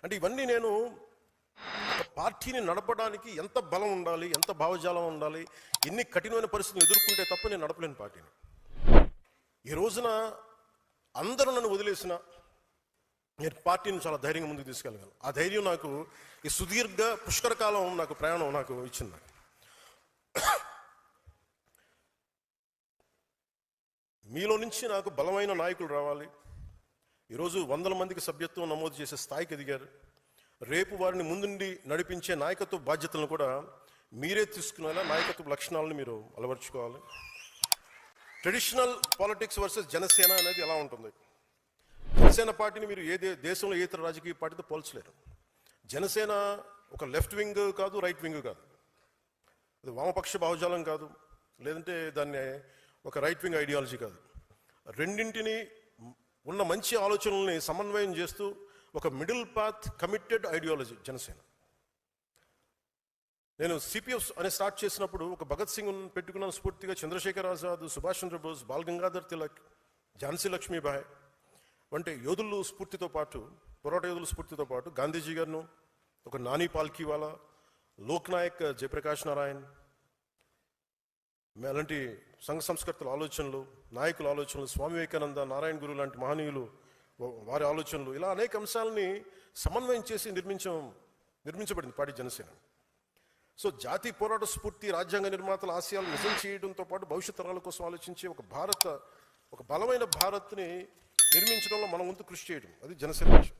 అంటే ఇవన్నీ నేను ఒక పార్టీని నడపడానికి ఎంత బలం ఉండాలి, ఎంత భావజాలం ఉండాలి, ఎన్ని కఠినమైన పరిస్థితులు ఎదుర్కొంటే తప్ప నేను నడపలేను పార్టీని. ఈ రోజున అందరూ నన్ను వదిలేసిన నేను పార్టీని చాలా ధైర్యంగా ముందుకు తీసుకెళ్ళగలను. ఆ ధైర్యం నాకు ఈ సుదీర్ఘ పుష్కర కాలం నాకు ప్రయాణం నాకు ఇచ్చింది. మీలో నుంచి నాకు బలమైన నాయకులు రావాలి. ఈరోజు 100 మందికి సభ్యత్వం నమోదు చేసే స్థాయికి ఎదిగారు. రేపు వారిని ముందుండి నడిపించే నాయకత్వ బాధ్యతలను కూడా మీరే తీసుకునేలా నాయకత్వ లక్షణాలను మీరు అలవర్చుకోవాలి. ట్రెడిషనల్ పాలిటిక్స్ వర్సెస్ జనసేన అనేది ఎలా ఉంటుంది? జనసేన పార్టీని మీరు దేశంలో ఏ ఇతర రాజకీయ పార్టీతో పోల్చలేరు. జనసేన ఒక లెఫ్ట్ వింగ్ కాదు, రైట్ వింగ్ కాదు, అది వామపక్ష భావజాలం కాదు, లేదంటే దాన్ని ఒక రైట్ వింగ్ ఐడియాలజీ కాదు. రెండింటిని ఉన్న మంచి ఆలోచనల్ని సమన్వయం చేస్తూ ఒక middle path committed ideology Janasena. నేను సిపిఎఫ్ అని స్టార్ట్ చేసినప్పుడు ఒక భగత్ సింగ్ పెట్టుకున్న స్ఫూర్తిగా చంద్రశేఖర్ ఆజాద్, సుభాష్ చంద్రబోస్, బాల్ గంగాధర్ తిలక్, ఝాన్సీ లక్ష్మీబాయి వంటి యోధులు స్ఫూర్తితో పాటు, పోరాట యోధుల స్ఫూర్తితో పాటు గాంధీజీ గారిను, ఒక నాని పాల్కీవాలా, లోక్ నాయక్ జయప్రకాష్ నారాయణ్, అలాంటి సంఘ సంస్కర్తల ఆలోచనలు, నాయకుల ఆలోచనలు, స్వామి వివేకానంద, నారాయణ గురు లాంటి మహనీయులు వారి ఆలోచనలు, ఇలా అనేక అంశాలని సమన్వయం చేసి నిర్మించబడింది పార్టీ జనసేన. సో జాతీయ పోరాట స్ఫూర్తి, రాజ్యాంగ నిర్మాతల ఆశయాలు నిజం చేయడంతో పాటు భవిష్యత్ తరాల కోసం ఆలోచించే ఒక బలమైన భారత్ని నిర్మించడంలో మనం ముందు కృషి చేయడం, అది జనసేన విషయం.